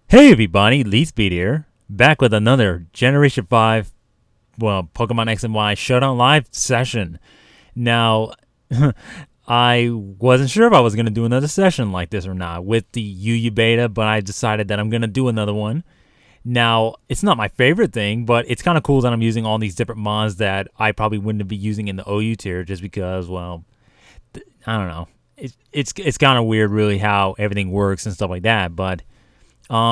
Hey everybody, Leadspeed here, back with another Generation 5, Pokemon X and Y Showdown Live session. Now, I wasn't sure if I was going to do another session like this or not with the UU beta, but I decided that I'm going to do another one. Now, it's not my favorite thing, but it's kind of cool that I'm using all these different mons that I probably wouldn't be using in the OU tier just because, I don't know. It's kind of weird really how everything works and stuff like that, but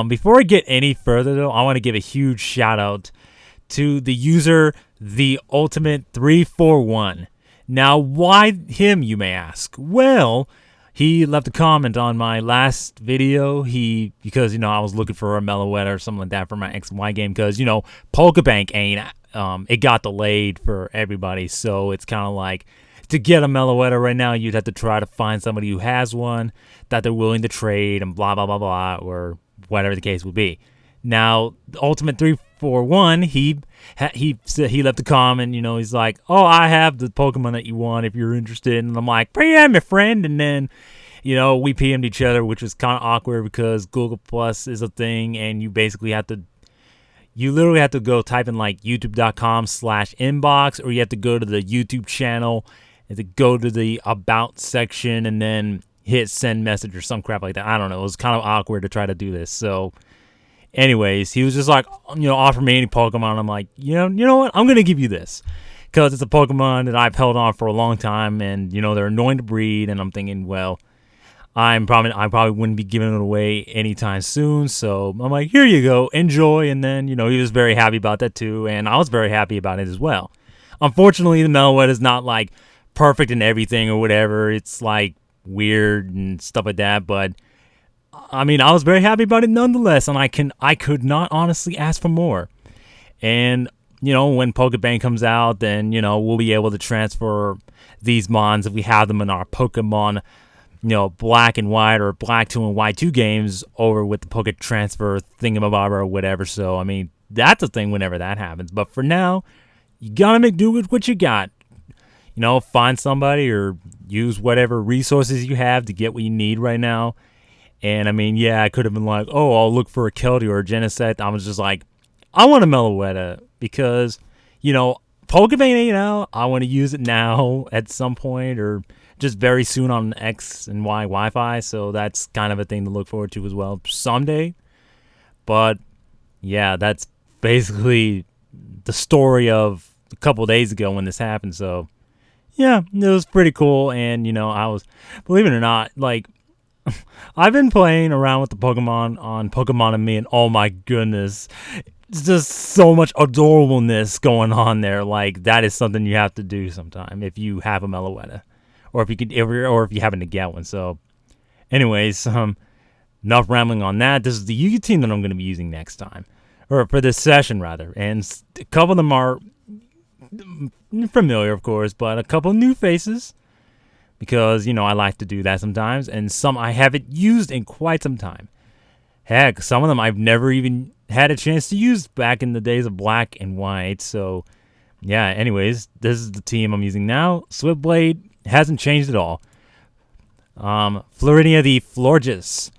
before I get any further, though, I want to give a huge shout out to the user, the Ultimate 341. Now, why him, you may ask? Well, he left a comment on my last video. Because I was looking for a Meloetta or something like that for my X and Y game. Because Pokebank ain't. It got delayed for everybody, so it's kind of like, to get a Meloetta right now, you'd have to try to find somebody who has one that they're willing to trade and blah blah blah blah, or whatever the case would be. Now, Ultimate 341, he left a comment. He's like, "Oh, I have the Pokemon that you want if you're interested." And I'm like, "Yeah, my friend." And then, we PM'd each other, which was kind of awkward because Google Plus is a thing, and you literally have to go type in like youtube.com/inbox, or you have to go to the YouTube channel and to go to the About section and then hit send message or some crap like that. I don't know. It was kind of awkward to try to do this. So, anyways, he was just like, offer me any Pokemon. I'm like, you know what? I'm going to give you this. Because it's a Pokemon that I've held on for a long time, and, they're annoying to breed, and I'm thinking, well, I probably wouldn't be giving it away anytime soon. So I'm like, here you go, enjoy. And then, he was very happy about that too, and I was very happy about it as well. Unfortunately, the Meloetta is not like perfect in everything or whatever. It's like weird and stuff like that, but I was very happy about it nonetheless, and I could not honestly ask for more. And when Pokebank comes out, then we'll be able to transfer these mons if we have them in our Pokemon Black and White or Black 2 and White 2 games over with the Poke Transfer thingamabob or whatever. So that's a thing whenever that happens. But for now, you gotta make do with what you got. Find somebody or use whatever resources you have to get what you need right now. And I could have been like, oh, I'll look for a Keldeo or a Genesect. I was just like, I want a Meloetta because, Pokebank ain't out. I want to use it now at some point or just very soon on X and Y Wi-Fi. So that's kind of a thing to look forward to as well someday. But yeah, that's basically the story of a couple days ago when this happened. So yeah, it was pretty cool. And, I was, believe it or not, like, I've been playing around with the Pokemon on Pokemon Amie, and oh my goodness, it's just so much adorableness going on there. Like, that is something you have to do sometime if you have a Meloetta, or if you happen to get one. So, anyways, enough rambling on that. This is the Yu-Gi team that I'm going to be using next time, or for this session rather. And a couple of them are familiar, of course, but a couple new faces, because I like to do that sometimes, and some I haven't used in quite some time. Heck, some of them I've never even had a chance to use back in the days of Black and White. So yeah, anyways, this is the team I'm using now. Swiftblade hasn't changed at all. Florinia the Florges.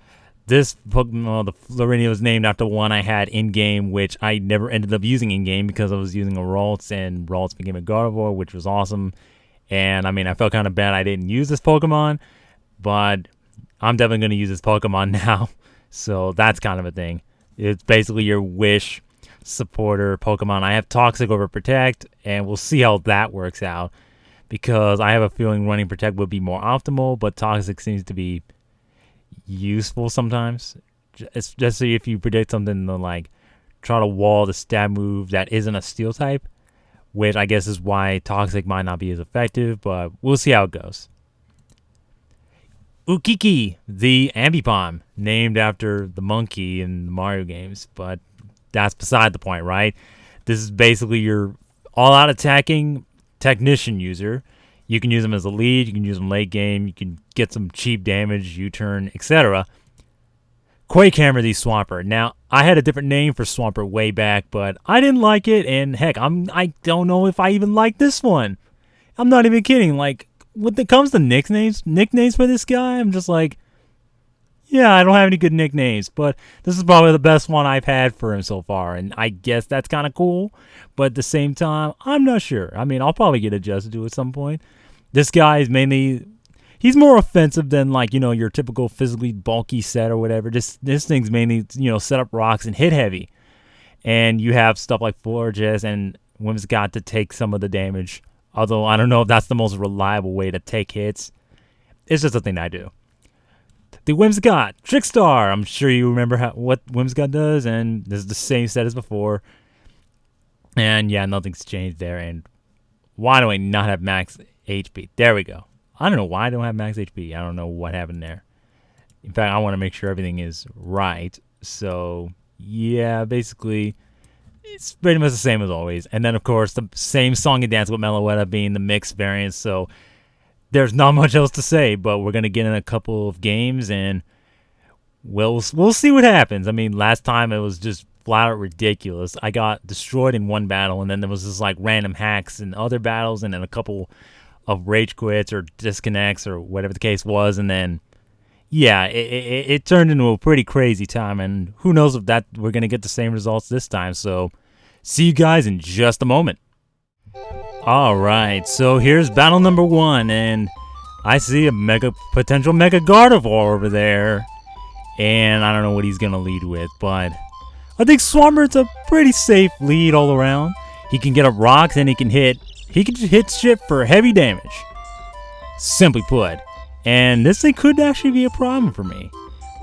This Pokemon, the Florinia, was named after one I had in-game, which I never ended up using in-game because I was using a Ralts, and Ralts became a Gardevoir, which was awesome. And, I felt kind of bad I didn't use this Pokemon, but I'm definitely going to use this Pokemon now. So that's kind of a thing. It's basically your wish supporter Pokemon. I have Toxic over Protect, and we'll see how that works out, because I have a feeling running Protect would be more optimal, but Toxic seems to be useful sometimes, especially if you predict something to like try to wall the stab move that isn't a steel type, which I guess is why Toxic might not be as effective, but we'll see how it goes. Ukiki, the Ambipom, named after the monkey in the Mario games, but that's beside the point, right? This is basically your all-out attacking technician user. You can use them as a lead, you can use them late game, you can get some cheap damage, U-turn, etc. Quake Hammer the Swampert. Now, I had a different name for Swampert way back, but I didn't like it, and heck, I don't know if I even like this one. I'm not even kidding. Like, when it comes to nicknames for this guy, I'm just like, Yeah, I don't have any good nicknames, but this is probably the best one I've had for him so far, and I guess that's kind of cool, but at the same time, I'm not sure. I mean, I'll probably get adjusted to it at some point. This guy is mainly, he's more offensive than, like, you know, your typical physically bulky set or whatever. This thing's mainly, you know, set up rocks and hit heavy, and you have stuff like Florges and Whimsicott to take some of the damage, although I don't know if that's the most reliable way to take hits. It's just a thing I do. The Whimsicott, Trickstar. I'm sure you remember what Whimsicott does, and this is the same set as before. And yeah, nothing's changed there. And why do I not have max HP? There we go. I don't know why I don't have max HP. I don't know what happened there. In fact, I want to make sure everything is right. So yeah, basically, it's pretty much the same as always. And then, of course, the same song and dance with Meloetta being the mixed variant. So there's not much else to say, but we're going to get in a couple of games, and we'll see what happens. I mean, last time it was just flat out ridiculous. I got destroyed in one battle, and then there was just like random hacks in other battles, and then a couple of rage quits or disconnects or whatever the case was, and then, yeah, it turned into a pretty crazy time, and who knows if that we're going to get the same results this time. So see you guys in just a moment. Alright, so here's battle number 1, and I see a potential Mega Gardevoir over there, and I don't know what he's gonna lead with, but I think Swampert's a pretty safe lead all around. He can get up rocks, and he can hit shit for heavy damage, simply put, and this thing could actually be a problem for me.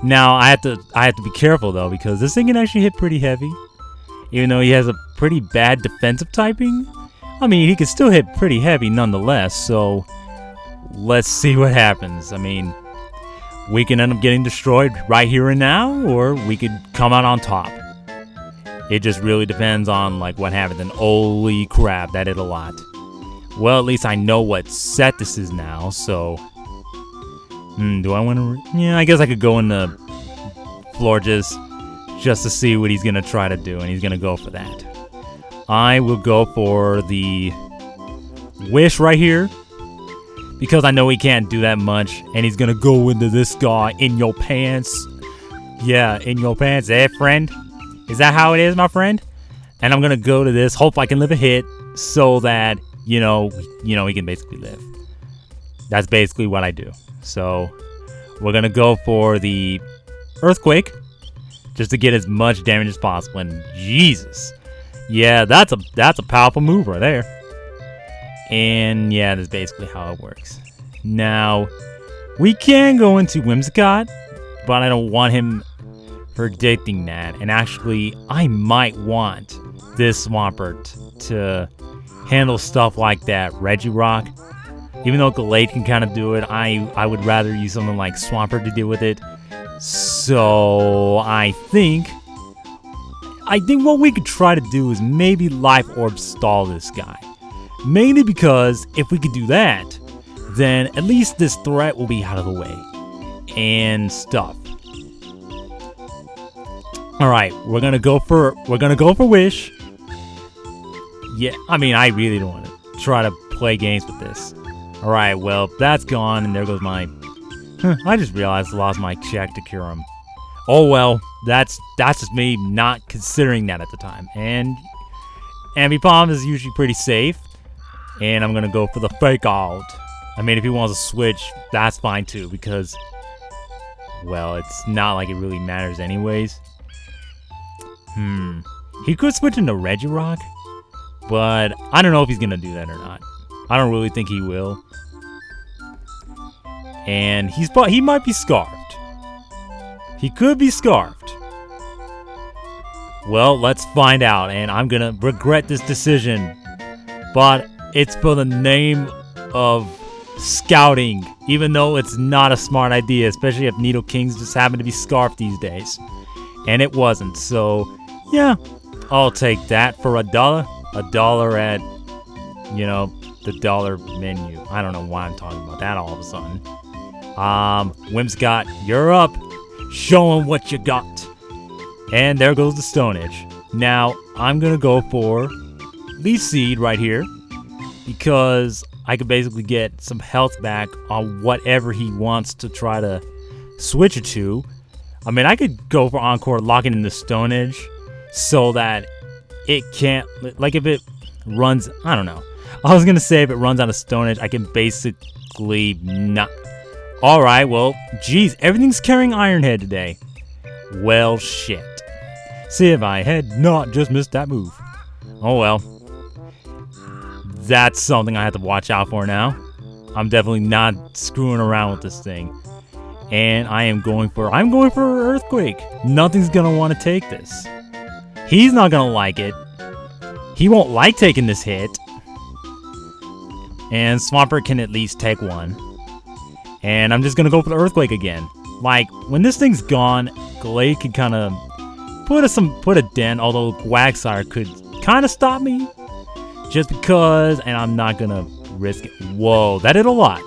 Now I have to be careful though, because this thing can actually hit pretty heavy, even though he has a pretty bad defensive typing. I mean, he can still hit pretty heavy nonetheless, so let's see what happens. I mean, we can end up getting destroyed right here and now, or we could come out on top. It just really depends on, like, what happens. And holy crap, that hit a lot. Well, at least I know what set this is now, so do I want to... Yeah, I guess I could go into Florges just to see what he's going to try to do, and he's going to go for that. I will go for the Wish right here, because I know he can't do that much, and he's gonna go into this guy in your pants. Yeah, in your pants, friend? Is that how it is, my friend? And I'm gonna go to this, hope I can live a hit, so that, you know, he can basically live. That's basically what I do. So, we're gonna go for the Earthquake, just to get as much damage as possible, and Jesus. Yeah, that's a powerful move right there. And yeah, that's basically how it works. Now, we can go into Whimsicott, but I don't want him predicting that. And actually, I might want this Swampert to handle stuff like that Regirock. Even though Gallade can kind of do it, I would rather use something like Swampert to deal with it. So, I think what we could try to do is maybe Life Orb stall this guy. Mainly because if we could do that, then at least this threat will be out of the way. And stuff. Alright, we're gonna go for Wish. Yeah, I mean, I really don't want to try to play games with this. Alright, well, that's gone, and there goes my... I just realized I lost my check to cure him. Oh well, that's just me not considering that at the time. And Ambipom is usually pretty safe. And I'm gonna go for the Fake Out. I mean, if he wants to switch, that's fine too, because, well, it's not like it really matters anyways. He could switch into Regirock, but I don't know if he's gonna do that or not. I don't really think he will. And he might be Scarfed. He could be Scarfed. Well, let's find out, and I'm gonna regret this decision, but it's for the name of scouting, even though it's not a smart idea, especially if Needle Kings just happen to be Scarfed these days. And it wasn't, so yeah, I'll take that for $1. $1 at, you know, the dollar menu. I don't know why I'm talking about that all of a sudden. Whimsicott, you're up. Show him what you got. And there goes the Stone Edge. Now, I'm gonna go for Leaf Seed right here, because I could basically get some health back on whatever he wants to try to switch it to. I mean, I could go for Encore, lock it in the Stone Edge, so that it can't, like if it runs, I don't know. I was gonna say if it runs out of Stone Edge, I can basically not. Alright, well, geez, everything's carrying Iron Head today. Well, shit. See if I had not just missed that move. Oh well. That's something I have to watch out for now. I'm definitely not screwing around with this thing. And I'm going for Earthquake. Nothing's gonna want to take this. He's not gonna like it. He won't like taking this hit. And Swampert can at least take one. And I'm just gonna go for the Earthquake again. Like, when this thing's gone, Gallade can kind of put a dent, although Quagsire could kind of stop me. Just because, and I'm not gonna risk it. Whoa, that did a lot.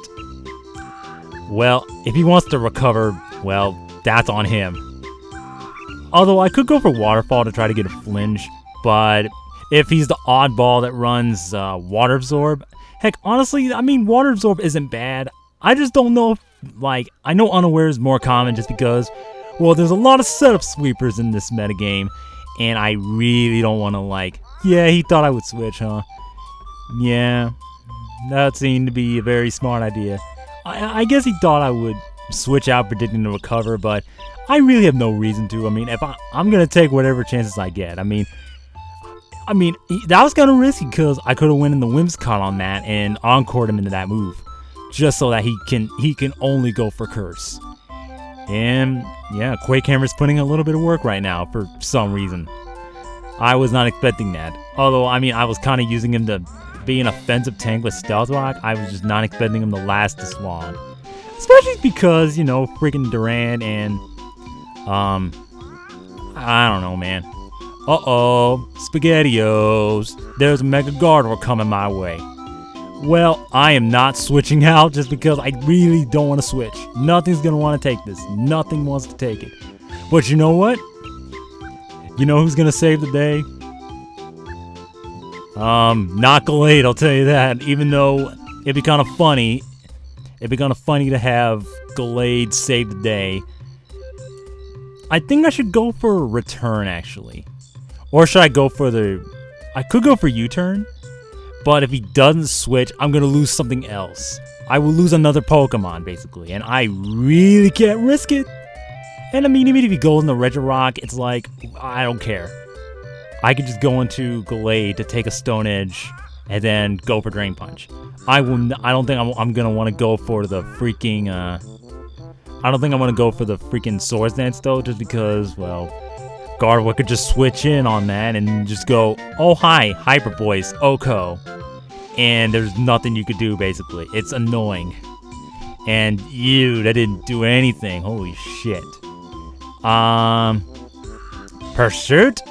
Well, if he wants to recover, well, that's on him. Although I could go for Waterfall to try to get a flinch, but if he's the oddball that runs Water Absorb, heck, honestly, I mean, Water Absorb isn't bad. I just don't know if, like, I know Unaware is more common just because, well, there's a lot of setup sweepers in this metagame, and I really don't want to, like, yeah, he thought I would switch, huh? Yeah, that seemed to be a very smart idea. I guess he thought I would switch out predicting to recover, but I really have no reason to. I mean, if I'm going to take whatever chances I get. I mean, that was kind of risky because I could have went in the Whimsicott on that and encored him into that move. Just so that he can only go for Curse. And yeah, Quake Hammer's putting a little bit of work right now for some reason. I was not expecting that. Although, I mean, I was kind of using him to be an offensive tank with Stealth Rock. I was just not expecting him to last this long. Especially because, you know, freaking Durant and, I don't know, man. Uh-oh, SpaghettiOs. There's a Mega Gardevoir coming my way. Well, I am not switching out just because I really don't want to switch. Nothing's going to want to take this. Nothing wants to take it. But you know what? You know who's going to save the day? Not Gallade, I'll tell you that. Even though it'd be kind of funny. It'd be kind of funny to have Gallade save the day. I think I should go for a Return, actually. Or should I go for the... I could go for U-Turn. But if he doesn't switch, I'm going to lose something else. I will lose another Pokemon, basically. And I really can't risk it. And I mean, even if he goes in the Regirock, it's like, I don't care. I could just go into Gallade to take a Stone Edge and then go for Drain Punch. I don't think I'm going to want to go for the freaking... I don't think I'm going to go for the freaking Swords Dance, though, just because, well... Gardevoir could just switch in on that and just go, oh hi, Hyper Voice, Oko. And there's nothing you could do, basically. It's annoying. And that didn't do anything. Holy shit. Pursuit?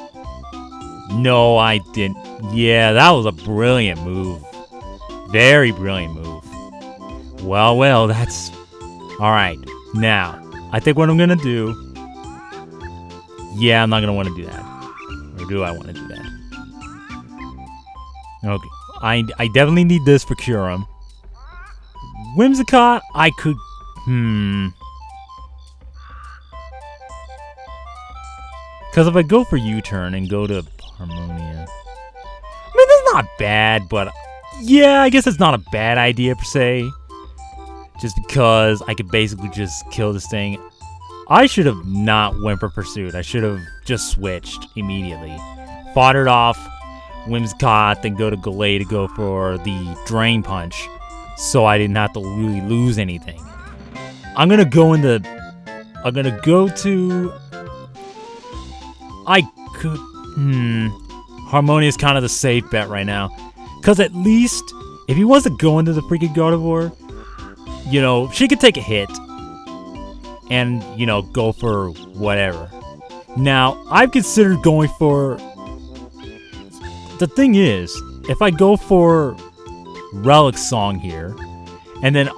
No, I didn't. Yeah, that was a brilliant move. Very brilliant move. Well, that's... Alright, now, I think what I'm gonna do... Yeah, I'm not going to want to do that. Or do I want to do that? Okay. I definitely need this for Kyurem. Whimsicott, I could... Because if I go for U-Turn and go to Harmonia... I mean, that's not bad, but... Yeah, I guess it's not a bad idea, per se. Just because I could basically just kill this thing... I should have not went for Pursuit. I should have just switched immediately. Fought it off, Whimsicott, then go to Gallade to go for the Drain Punch, so I didn't have to really lose anything. I'm gonna go into... I'm gonna go to... I could... Harmonia is kind of the safe bet right now. Because at least, if he wants to go into the freaking Gardevoir, you know, she could take a hit. And, you know, go for whatever. Now, I've considered going for... The thing is, if I go for Relic Song here, and then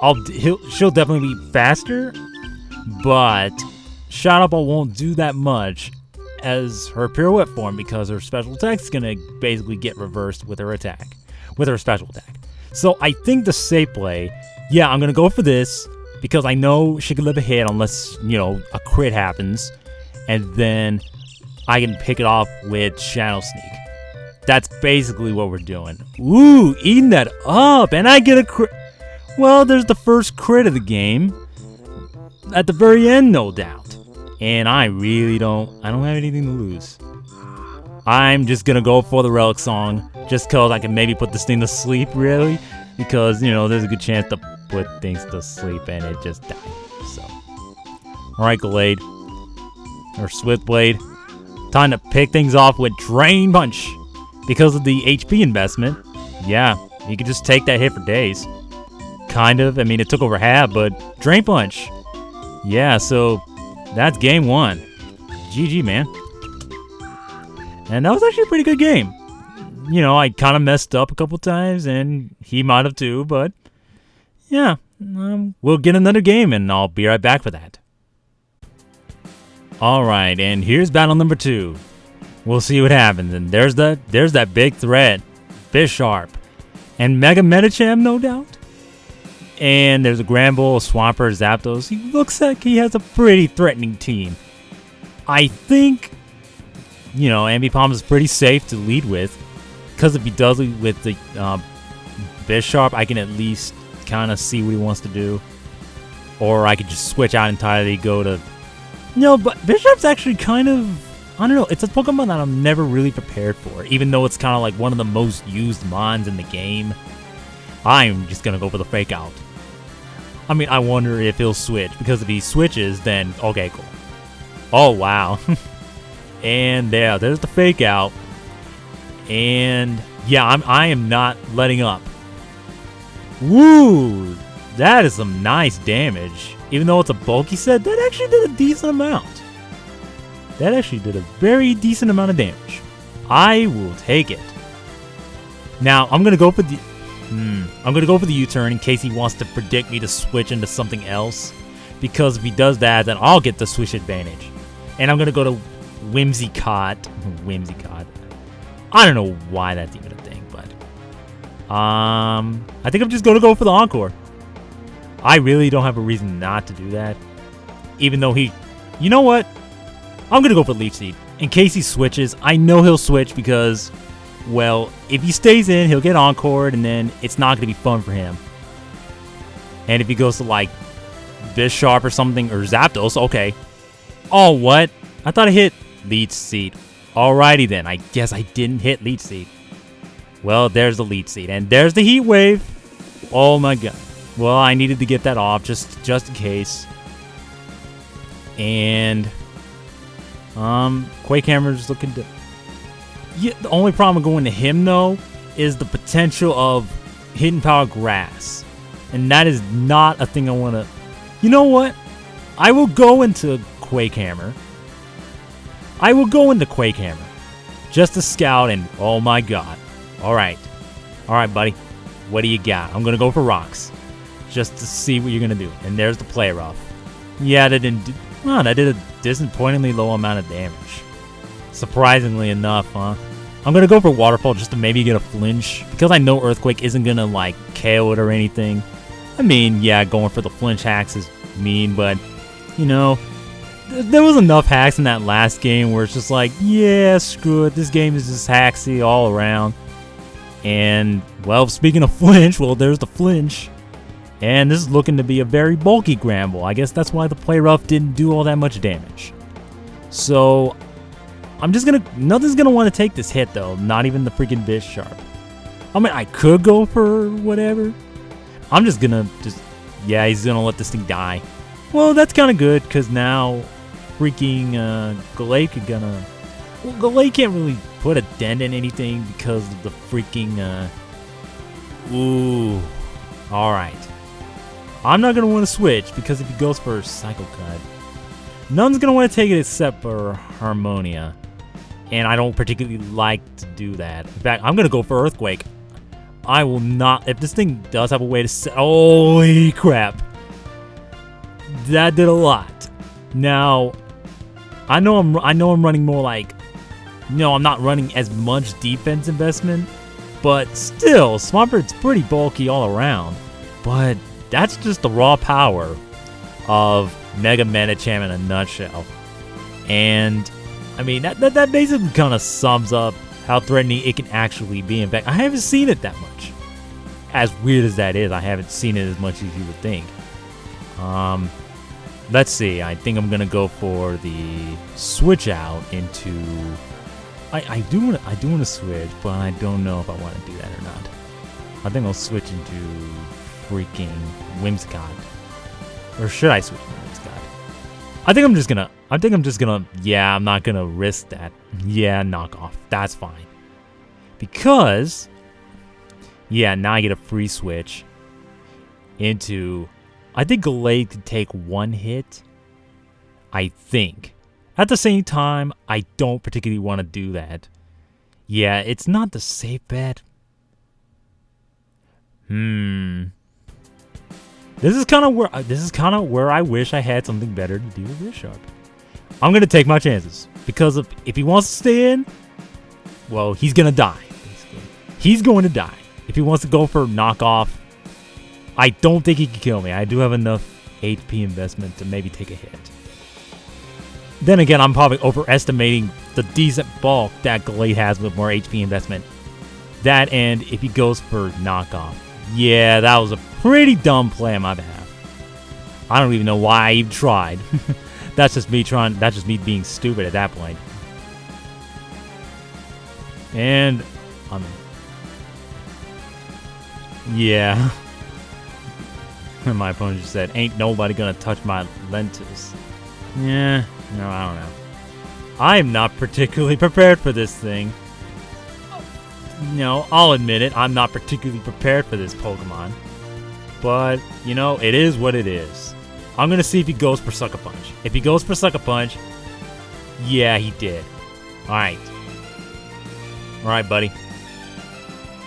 she'll definitely be faster, but Shadow Ball won't do that much as her Pirouette form because her special attack is going to basically get reversed with her attack, with her special attack. So I think the safe play, yeah, I'm going to go for this. because I know she can live a hit unless, you know, a crit happens, and then I can pick it off with Shadow Sneak. That's basically what we're doing. Ooh, eating that up, and I get a crit. Well, there's the first crit of the game. At the very end, no doubt. And I don't have anything to lose. I'm just gonna go for the Relic Song, just cause I can maybe put this thing to sleep, really. Because, you know, there's a good chance to put things to sleep and it just died. So, alright, Gallade. Or Swiftblade. Time to pick things off with Drain Punch. Because of the HP investment, yeah, you could just take that hit for days. Kind of. I mean, it took over half, but Drain Punch. Yeah, so that's game 1. GG, man. And that was actually a pretty good game. You know, I kind of messed up a couple times, and he might have too, but yeah, we'll get another game, and I'll be right back for that. Alright, and here's battle number 2. We'll see what happens, and there's that big threat, Bisharp, and Mega Medicham, no doubt. And there's a Granbull, Swampert, Zapdos. He looks like he has a pretty threatening team. I think, you know, Ambipom is pretty safe to lead with. Because if he does lead with the Bisharp, I can at least kind of see what he wants to do. Or I could just switch out entirely, go to... No, but Bisharp's actually kind of... I don't know, it's a Pokemon that I'm never really prepared for. Even though it's kind of like one of the most used mons in the game. I'm just going to go for the Fake Out. I mean, I wonder if he'll switch. Because if he switches, then... Okay, cool. Oh, wow. And yeah, there's the Fake Out. And yeah, I am not letting up. Woo! That is some nice damage. Even though it's a bulky set, that actually did a decent amount. That actually did a very decent amount of damage. I will take it. Now, I'm gonna go for the U-turn in case he wants to predict me to switch into something else. Because if he does that, then I'll get the switch advantage. And I'm gonna go to Whimsicott. Whimsicott. I don't know why that's even a thing, but I think I'm just gonna go for the Encore. I really don't have a reason not to do that. Even though you know what? I'm gonna go for Leech Seed. In case he switches, I know he'll switch because, well, if he stays in, he'll get Encored, and then it's not gonna be fun for him. And if he goes to like Bisharp or something, or Zapdos, okay. Oh, what? I thought I hit Leech Seed. Alrighty then, I guess I didn't hit Leech Seed. Well, there's the Leech Seed, and there's the Heat Wave. Oh my god. Well, I needed to get that off just in case. And Quake Hammer's looking to... Yeah, the only problem going to him though is the potential of Hidden Power Grass. And that is not a thing I want to... You know what? I will go into Quake Hammer. Just to scout, and oh my god. Alright. Alright, buddy. What do you got? I'm going to go for Rocks. Just to see what you're going to do. And there's the Play Rough. Yeah, that didn't do... Oh, that did a disappointingly low amount of damage. Surprisingly enough, huh? I'm going to go for Waterfall just to maybe get a flinch. Because I know Earthquake isn't going to, like, KO it or anything. I mean, yeah, going for the flinch hacks is mean, but, you know... There was enough hacks in that last game where it's just like, yeah, screw it. This game is just hacksy all around. And, well, speaking of flinch, well, there's the flinch. And this is looking to be a very bulky Granbull. I guess that's why the Play Rough didn't do all that much damage. So, I'm just gonna... Nothing's gonna want to take this hit, though. Not even the freaking Bisharp. I mean, I could go for whatever. I'm just gonna... Yeah, he's gonna let this thing die. Well, that's kind of good, because now... Freaking Gallade could gonna... Well, Gallade can't really put a dent in anything because of the freaking... Ooh. Alright. I'm not gonna want to switch because if he goes for Cycle Cut, none's gonna want to take it except for Harmonia. And I don't particularly like to do that. In fact, I'm gonna go for Earthquake. I will not... If this thing does have a way to set... Holy crap. That did a lot. Now... I know I'm running more like... No, I'm not running as much defense investment. But still, Swampert's pretty bulky all around. But that's just the raw power. of Mega Medicham in a nutshell. And I mean, that basically kind of sums up how threatening it can actually be. In fact, I haven't seen it that much. As weird as that is, I haven't seen it as much as you would think. Let's see. I think I'm gonna go for the switch out into. I do want to switch, but I don't know if I want to do that or not. I think I'll switch into freaking Whimsicott. Or should I switch to Whimsicott? I think I'm just gonna. Yeah, I'm not gonna risk that. Yeah, knock off. That's fine. Because. Yeah, now I get a free switch into. I think Gallade could take one hit. I think. At the same time, I don't particularly want to do that. Yeah, it's not the safe bet. This is kind of where I wish I had something better to do with Bisharp. I'm gonna take my chances because if he wants to stay in, well, he's gonna die. Basically, he's going to die. If he wants to go for knockoff, I don't think he can kill me. I do have enough HP investment to maybe take a hit. Then again, I'm probably overestimating the decent bulk that Gallade has with more HP investment. That and if he goes for knockoff. Yeah, that was a pretty dumb play on my behalf. I don't even know why I even tried. That's just me being stupid at that point. And yeah. My opponent just said, ain't nobody gonna touch my lentils. Yeah, no, I don't know. I am not particularly prepared for this thing. No, I'll admit it, I'm not particularly prepared for this Pokemon. But, you know, it is what it is. I'm gonna see if he goes for Sucker Punch. If he goes for Sucker Punch, yeah, he did. Alright. Alright, buddy.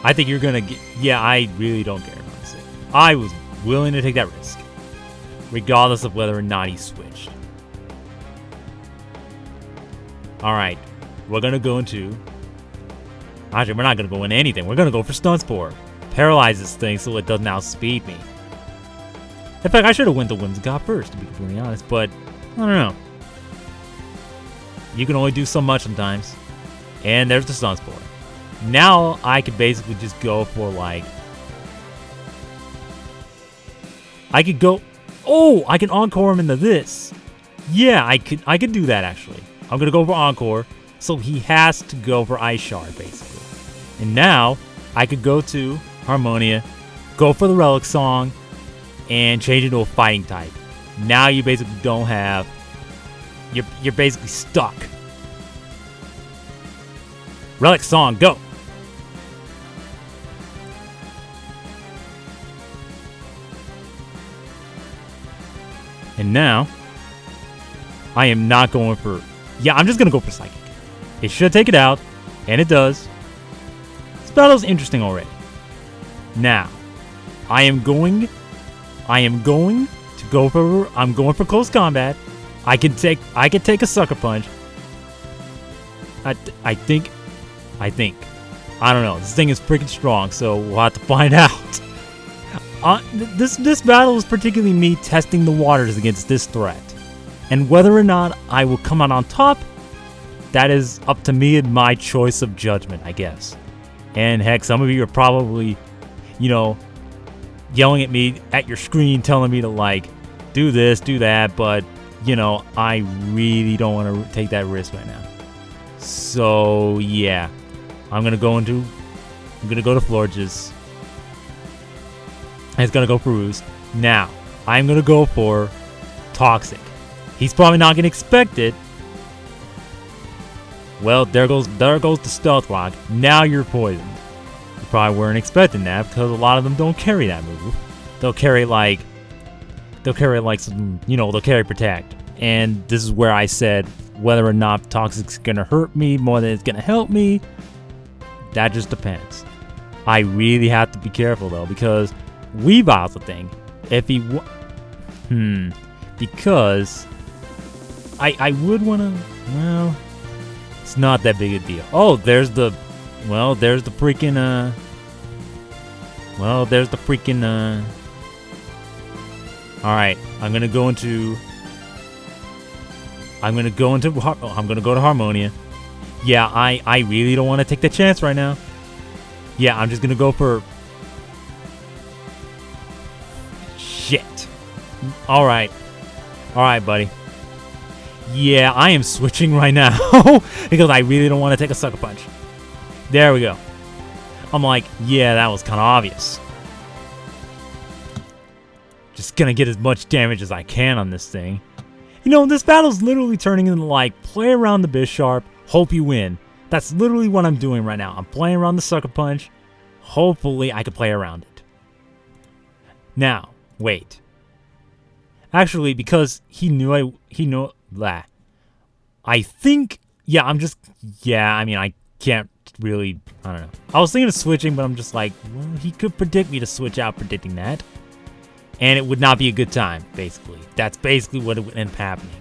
I think you're gonna get... Yeah, I really don't care about this. I was willing to take that risk. Regardless of whether or not he switched. Alright. We're gonna go into... Actually, we're not gonna go into anything. We're gonna go for Stun Spore. Paralyze this thing so it doesn't outspeed me. In fact, I should have went to Whimsicott first, to be completely honest, but I don't know. You can only do so much sometimes. And there's the Stun Spore. Now I could basically just go for like... I could go... Oh! I can Encore him into this. Yeah, I could do that actually. I'm gonna go for Encore. So he has to go for Ice Shard, basically. And now, I could go to Harmonia, go for the Relic Song, and change it to a fighting type. Now you basically don't have... You're basically stuck. Relic Song, go! And now, I am not going for... Yeah, I'm just going to go for Psychic. It should take it out, and it does. This battle's interesting already. Now, I'm going to go for... I'm going for close combat. I can take a Sucker Punch. I think. I don't know. This thing is freaking strong, so we'll have to find out. This battle is particularly me testing the waters against this threat. And whether or not I will come out on top, that is up to me and my choice of judgment, I guess. And heck, some of you are probably, you know, yelling at me at your screen, telling me to like, do this, do that, but, you know, I really don't want to take that risk right now. So, yeah. I'm going to go to Florges. And it's going to go for Roost. Now, I'm going to go for Toxic. He's probably not going to expect it. Well, there goes the Stealth Rock. Now you're poisoned. You probably weren't expecting that because a lot of them don't carry that move. They'll carry some, you know, they'll carry Protect. And this is where I said whether or not Toxic's gonna hurt me more than it's gonna help me. That just depends. I really have to be careful though because Weavile's the thing. If he because I would wanna, well, it's not that big a deal. Oh, there's the freaking Alright, I'm gonna go to Harmonia. Yeah, I really don't want to take the chance right now. Yeah, I'm just gonna go for... Shit. Alright. Alright, buddy. Yeah, I am switching right now. Because I really don't want to take a Sucker Punch. There we go. I'm like, yeah, that was kind of obvious. Just gonna get as much damage as I can on this thing. You know, this battle's literally turning into like, play around the Bisharp, hope you win. That's literally what I'm doing right now. I'm playing around the Sucker Punch. Hopefully, I can play around it. Now, wait. Actually, because he knew blah. I think, yeah, I mean, I can't really, I don't know. I was thinking of switching, but I'm just like, well, he could predict me to switch out predicting that. And it would not be a good time, basically. That's basically what would end up happening.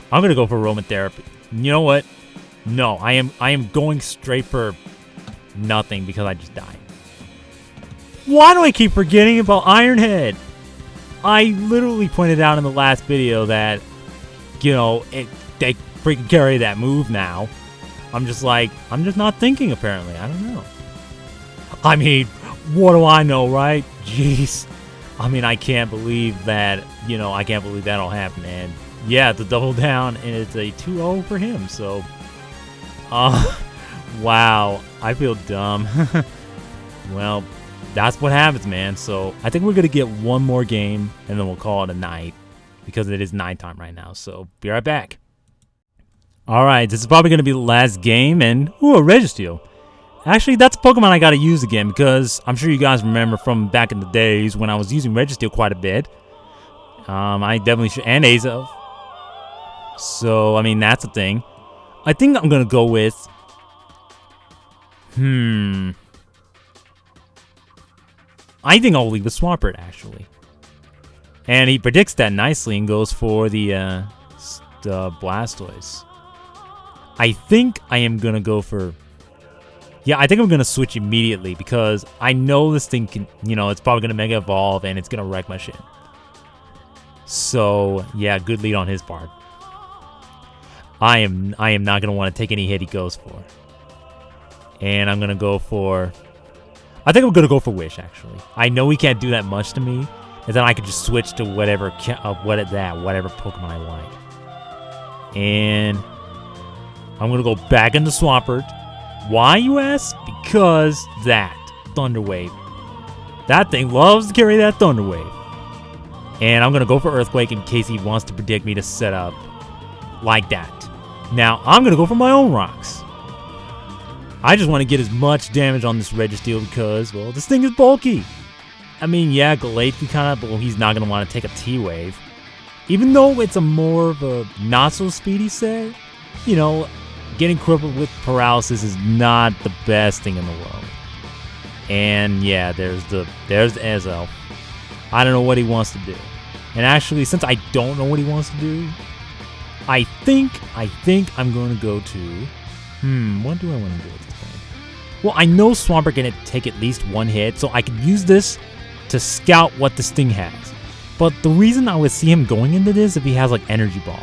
I'm gonna go for Roman Therapy. You know what? No, I am going straight for nothing because I just died. Why do I keep forgetting about Iron Head? I literally pointed out in the last video that, you know, they freaking carry that move now. I'm just not thinking apparently. I don't know. I mean, what do I know, right? Jeez. I mean, I can't believe that, you know, I can't believe that'll happen. And yeah, the double down, and it's a 2-0 for him. So, wow, I feel dumb. Well, that's what happens, man. So I think we're going to get one more game, and then we'll call it a night, because it is nighttime right now. So be right back. All right, this is probably going to be the last game, and ooh, a Registeel. Actually, that's a Pokemon I gotta use again, because I'm sure you guys remember from back in the days when I was using Registeel quite a bit. I definitely should, and Azo. So, I mean, that's a thing. I think I'm gonna go with... I think I'll leave with Swampert, actually. And he predicts that nicely and goes for the Blastoise. I think I am gonna go for... Yeah, I think I'm going to switch immediately because I know this thing can, you know, it's probably going to Mega Evolve and it's going to wreck my shit. So, yeah, good lead on his part. I am not going to want to take any hit he goes for. And I'm going to go for... I think I'm going to go for Wish, actually. I know he can't do that much to me. And then I can just switch to whatever Pokemon I like. And I'm going to go back into Swampert. Why, you ask? Because that Thunder Wave. That thing loves to carry that Thunder Wave. And I'm going to go for Earthquake in case he wants to predict me to set up like that. Now, I'm going to go for my own rocks. I just want to get as much damage on this Registeel because, well, this thing is bulky. I mean, yeah, Gallade can kind of, but he's not going to want to take a T-Wave. Even though it's a more of a not-so-speedy set, you know... Getting crippled with paralysis is not the best thing in the world. And yeah, there's Ezo. I don't know what he wants to do. And actually, since I don't know what he wants to do, I think I'm going to go to... what do I want to do at this point? Well, I know Swampert can take at least one hit, so I can use this to scout what this thing has. But the reason I would see him going into this if he has like Energy Ball.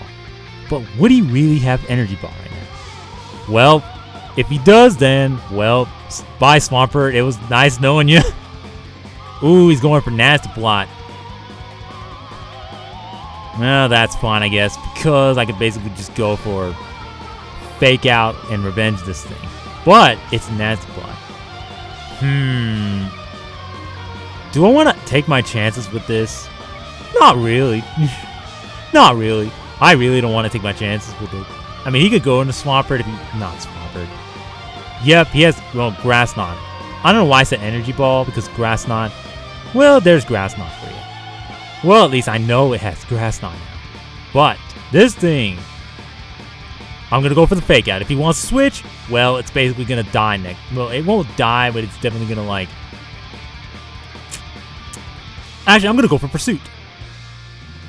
But would he really have Energy Ball right now? Well, if he does, then, well, bye, Swampert. It was nice knowing you. Ooh, he's going for Nasty Plot. Well, that's fine, I guess, because I could basically just go for Fake Out and revenge this thing. But it's Nasty Plot. Do I want to take my chances with this? Not really. Not really. I really don't want to take my chances with it. I mean, he could go into Swampert if he... Not Swampert. Yep, he has, well, Grass Knot. I don't know why I said Energy Ball, because Grass Knot... Well, there's Grass Knot for you. Well, at least I know it has Grass Knot now. But, this thing... I'm going to go for the Fake Out. If he wants to switch, well, it's basically going to die next... Well, it won't die, but it's definitely going to, like... Actually, I'm going to go for Pursuit.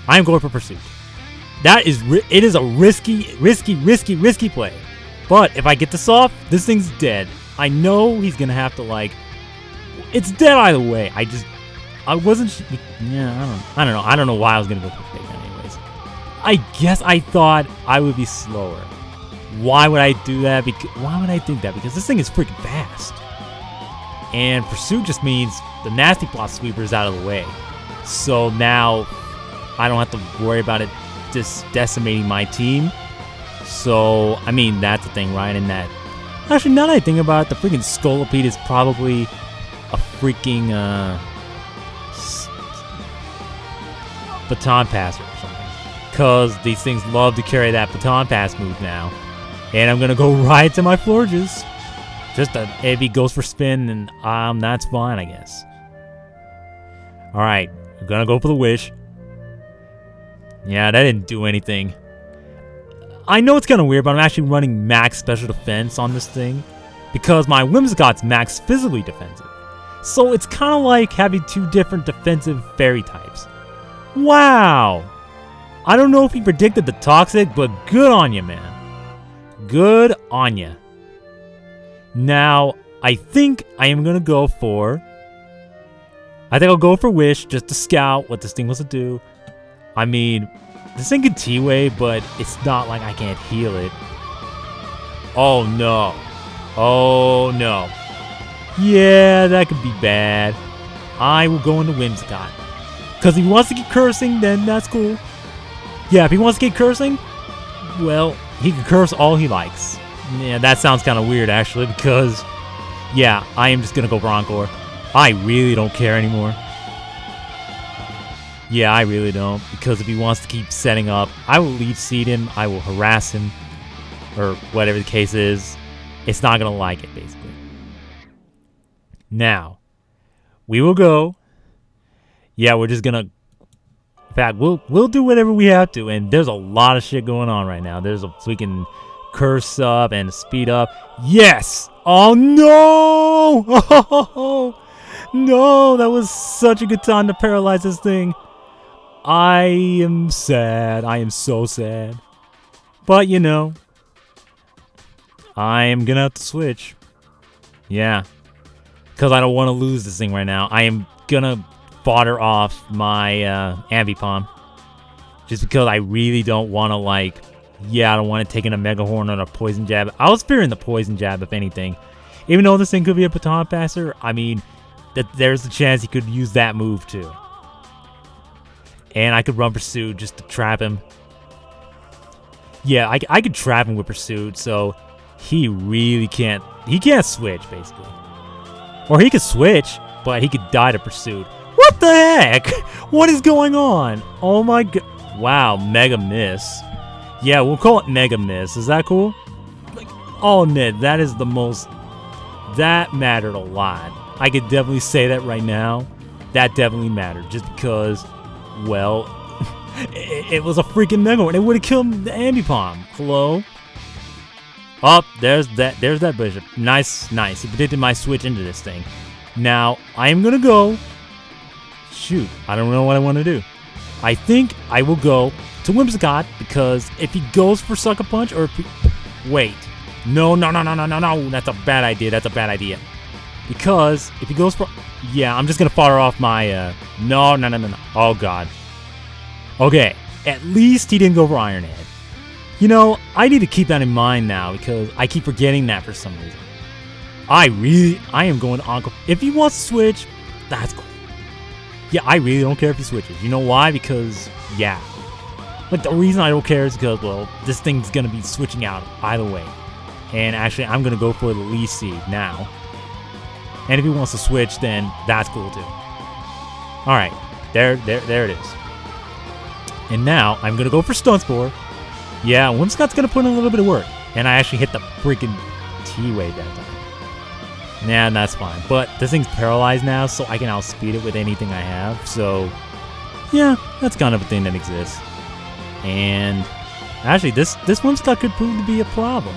I am going for Pursuit. It is a risky play. But if I get this off, this thing's dead. I know he's going to have to, like... It's dead either way. I wasn't. Yeah, I don't know. I don't know why I was gonna go for fake anyways. I guess I thought I would be slower. Why would I do that? Why would I think that? Because this thing is freaking fast. And Pursuit just means the Nasty Plot Sweeper is out of the way. So now I don't have to worry about it just decimating my team. So, I mean, that's the thing, right? And that... Actually, now that I think about it, the freaking Scolipede is probably a freaking baton passer or something. Because these things love to carry that baton pass move now. And I'm going to go right to my Florges. Just if he goes for spin, then that's fine, I guess. Alright, I'm going to go for the Wish. Yeah, that didn't do anything. I know it's kind of weird, but I'm actually running max special defense on this thing. Because my Whimsicott's max physically defensive. So it's kind of like having two different defensive fairy types. Wow! I don't know if he predicted the Toxic, but good on you, man. Good on ya. Now, I think I am going to go for... I think I'll go for Wish, just to scout what this thing wants to do. I mean, this thing can T-Wave, but it's not like I can't heal it. Oh, no. Oh, no. Yeah, that could be bad. I will go into Whimsicott. Because if he wants to keep cursing, then that's cool. Yeah, if he wants to keep cursing, well, he can curse all he likes. Yeah, that sounds kind of weird, actually, because... Yeah, I am just going to go Broncore. I really don't care anymore. Yeah, I really don't. Because if he wants to keep setting up, I will lead seed him. I will harass him. Or whatever the case is. It's not going to like it, basically. Now, we will go. Yeah, we're just going to... In fact, we'll do whatever we have to. And there's a lot of shit going on right now. So we can curse up and speed up. Yes! Oh, no! Oh, no, that was such a good time to paralyze this thing. I am sad. I am so sad. But, you know, I am going to have to switch. Yeah. Because I don't want to lose this thing right now. I am going to fodder off my Ambipom. Just because I really don't want to, like... Yeah, I don't want to take in a Mega Horn or a Poison Jab. I was fearing the Poison Jab, if anything. Even though this thing could be a Baton Passer, I mean, there's a chance he could use that move, too. And I could run Pursuit just to trap him. Yeah, I could trap him with Pursuit, so he really can't... He can't switch, basically. Or he could switch, but he could die to Pursuit. What the heck? What is going on? Oh my god. Wow, Mega Miss. Yeah, we'll call it Mega Miss. Is that cool? Like, oh, Ned, that is the most... That mattered a lot. I could definitely say that right now. That definitely mattered. Just because, well, it was a freaking Mega Horn. It would have killed the Ambipom. Hello? Oh, there's that Bishop. Nice, nice. He predicted my switch into this thing. Now, I am going to go... Shoot, I don't know what I want to do. I think I will go... to Whimsicott, because if he goes for Sucker Punch, or if he... Wait. No. That's a bad idea. That's a bad idea. Because if he goes for... Yeah, I'm just going to fire off my... No. Oh, God. Okay. At least he didn't go for Iron Head. You know, I need to keep that in mind now, because I keep forgetting that for some reason. I am going to Uncle... If he wants to switch, that's cool. Yeah, I really don't care if he switches. You know why? Because, yeah. Like, the reason I don't care is because, well, this thing's going to be switching out either way. And actually, I'm going to go for the Lee Seed now. And if he wants to switch, then that's cool too. Alright, there it is. And now, I'm going to go for Stun Spore. Yeah, Whimsicott's going to put in a little bit of work. And I actually hit the freaking T-Wave that time. Nah, that's fine. But this thing's paralyzed now, so I can outspeed it with anything I have. So, yeah, that's kind of a thing that exists. And actually, this Whimsicott could prove to be a problem.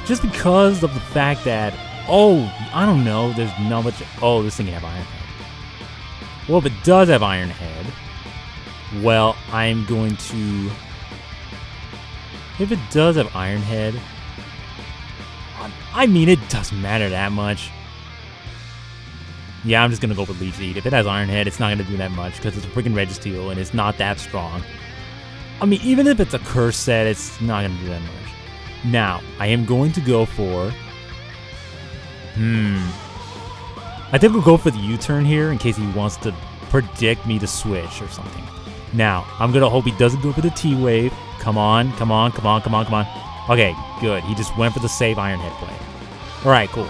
Just because of the fact that, oh, I don't know, there's not much... Oh, this thing can have Iron Head. Well, if it does have Iron Head, well, I'm going to... If it does have Iron Head... I mean, it doesn't matter that much. Yeah, I'm just gonna go for Leech Seed. If it has Iron Head, it's not gonna do that much because it's a freaking Registeel and it's not that strong. I mean, even if it's a curse set, it's not gonna do that much. Now, I am going to go for... I think we'll go for the U-turn here in case he wants to predict me to switch or something. Now, I'm gonna hope he doesn't go for the T-Wave. Come on, come on, come on, come on, come on. Okay, good. He just went for the safe Iron Head play. Alright, cool.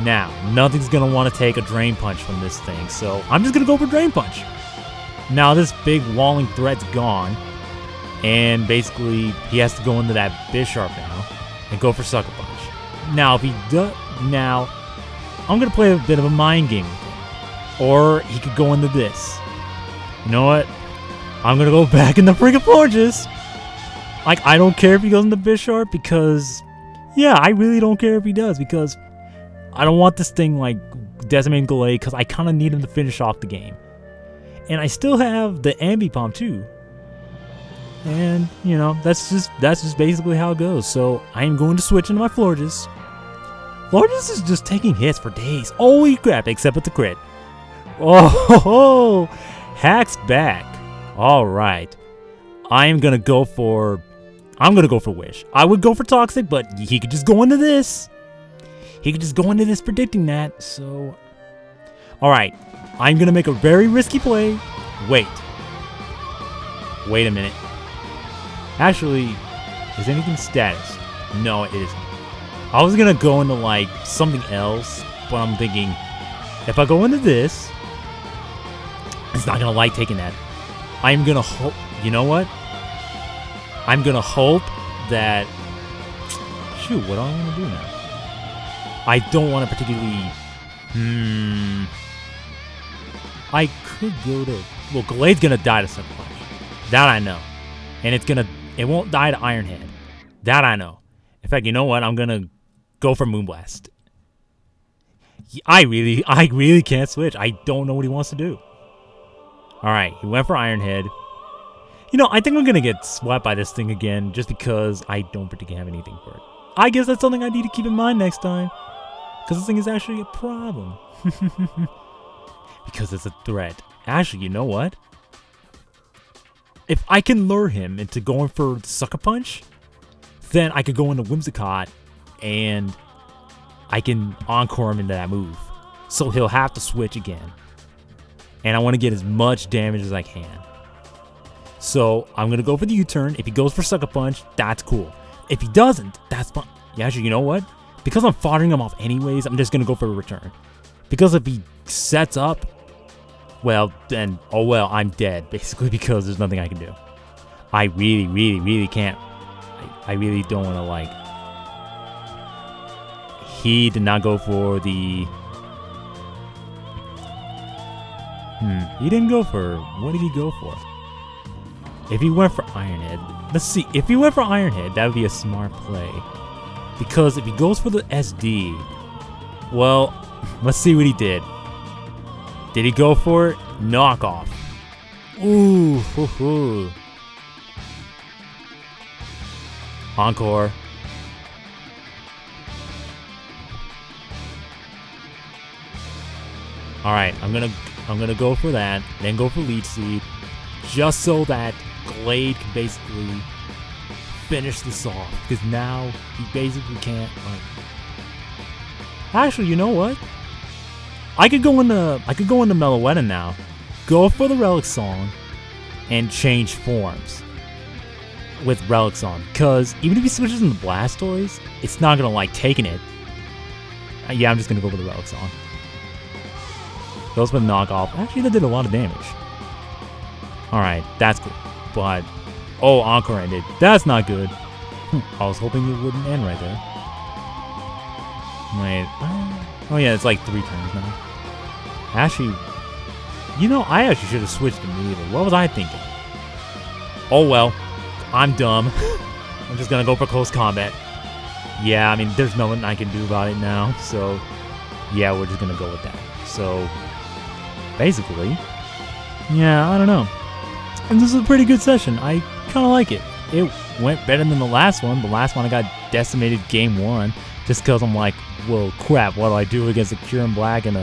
Now, nothing's gonna want to take a Drain Punch from this thing, so I'm just gonna go for Drain Punch. Now, this big walling threat's gone, and basically, he has to go into that Bisharp now and go for Sucker Punch. Now, if he does... Now, I'm gonna play a bit of a mind game with him. Or he could go into this. You know what? I'm gonna go back in the freaking Forges. Like, I don't care if he goes into Bisharp because... Yeah, I really don't care if he does because... I don't want this thing, like, decimating Gallade because I kind of need him to finish off the game. And I still have the Ambipom too. And, you know, that's just basically how it goes. So, I am going to switch into my Florges. Florges is just taking hits for days. Holy crap, except with the crit. Oh, Hack's back. Alright. I'm going to go for Wish. I would go for Toxic, but he could just go into this. He could just go into this predicting that, so... Alright, I'm gonna make a very risky play. Wait a minute. Actually, is anything status? No, it isn't. I was gonna go into, like, something else, but I'm thinking, if I go into this, it's not gonna like taking that. I'm gonna hope... You know what? I'm gonna hope that... Shoot, what do I want to do now? I don't want to particularly... I could go to... Well, Gallade's gonna die to Sucker Punch. That I know. And it won't die to Iron Head. That I know. In fact, you know what? I'm gonna go for Moonblast. I really can't switch. I don't know what he wants to do. Alright, he went for Iron Head. You know, I think I'm gonna get swept by this thing again just because I don't particularly have anything for it. I guess that's something I need to keep in mind next time. Because this thing is actually a problem. Because it's a threat. Actually, you know what? If I can lure him into going for Sucker Punch, then I could go into Whimsicott and I can encore him into that move. So he'll have to switch again. And I want to get as much damage as I can. So I'm going to go for the U-turn. If he goes for Sucker Punch, that's cool. If he doesn't, that's fine. Yeah, actually, you know what? Because I'm foddering him off anyways, I'm just going to go for a return. Because if he sets up, well, then, oh well, I'm dead, basically, because there's nothing I can do. I really can't. I really don't want to, like... He did not go for the... He didn't go for... What did he go for? If he went for Iron Head... Let's see. If he went for Iron Head, that would be a smart play. Because if he goes for the SD, well, let's see what he did. Did he go for it? Knockoff. Ooh, hoo, hoo. Encore. All right, I'm gonna go for that, then go for Leech Seed, just so that Gallade can basically finish this off, because now he basically can't, like... Actually, you know what? I could go into Meloetta now, go for the Relic Song, and change forms with Relic Song, because even if he switches into Blastoise, it's not gonna like taking it. Yeah, I'm just gonna go for the Relic Song. Goes with knockoff. Actually, that did a lot of damage. Alright, that's cool. But, oh, Encore ended. That's not good. I was hoping it wouldn't end right there. Wait. Oh, yeah, it's like 3 turns now. Actually, you know, I actually should have switched to Meloetta. What was I thinking? Oh, well. I'm dumb. I'm just gonna go for close combat. Yeah, I mean, there's nothing I can do about it now. So, yeah, we're just gonna go with that. So, basically, yeah, I don't know. And this is a pretty good session. I kind of like it. It went better than the last one. The last one I got decimated game 1 just because I'm like, whoa, crap, what do I do against a Kyurem Black and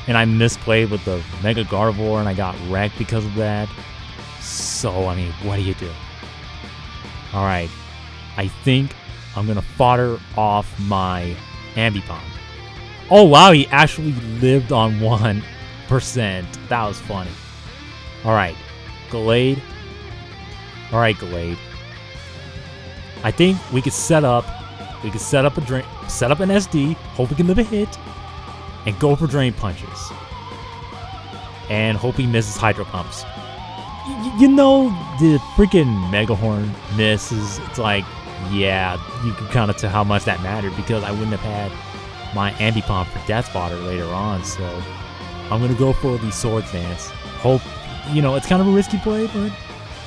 and I misplayed with the Mega Gardevoir, and I got wrecked because of that. So, I mean, what do you do? Alright, I think I'm going to fodder off my Ambipom. Oh, wow, he actually lived on 1%. That was funny. Alright, Gallade. Alright, Gallade. I think we could set up a an SD, hope we can live a hit, and go for Drain Punches. And hope he misses Hydro Pumps. You know, the freaking Mega Horn misses. It's like, yeah, you can kind of tell how much that mattered because I wouldn't have had my Ambipom for Death Fodder later on. So I'm going to go for the Swords Dance. Hope, you know, it's kind of a risky play, but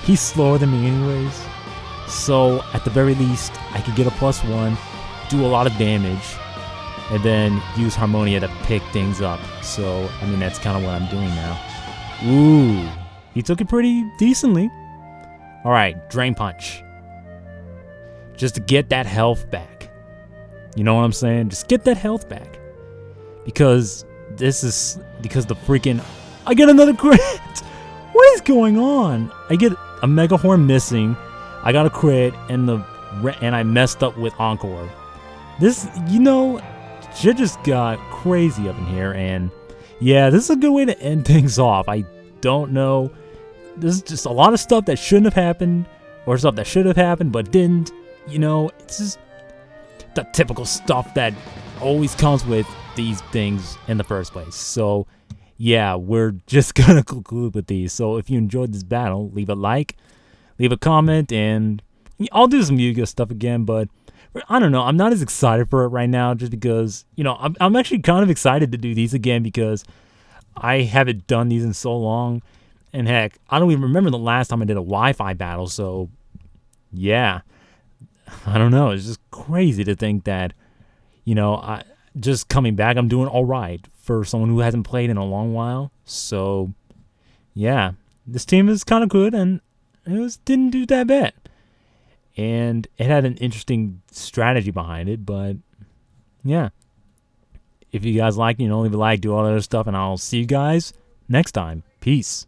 he's slower than me anyways. So at the very least, I could get a +1, do a lot of damage, and then use Harmonia to pick things up. So, I mean, that's kind of what I'm doing now. Ooh, he took it pretty decently. Alright, Drain Punch. Just to get that health back. You know what I'm saying? Just get that health back. Because the freaking... I get another crit! What is going on? I get a Mega Horn missing. I got a crit, and I messed up with Encore. This, you know, shit just got crazy up in here, and yeah, this is a good way to end things off. I don't know. There's just a lot of stuff that shouldn't have happened, or stuff that should have happened but didn't. You know, it's just the typical stuff that always comes with these things in the first place. So, yeah, we're just gonna conclude with these. So, if you enjoyed this battle, leave a like, leave a comment, and I'll do some Yu-Gi-Oh stuff again, but I don't know. I'm not as excited for it right now just because, you know, I'm actually kind of excited to do these again because I haven't done these in so long. And heck, I don't even remember the last time I did a Wi-Fi battle, so yeah. I don't know. It's just crazy to think that, you know, just coming back, I'm doing all right for someone who hasn't played in a long while. So, yeah. This team is kind of good, and it didn't do that bad. And it had an interesting strategy behind it, but yeah. If you guys like it, you know, leave a like, do all that other stuff, and I'll see you guys next time. Peace.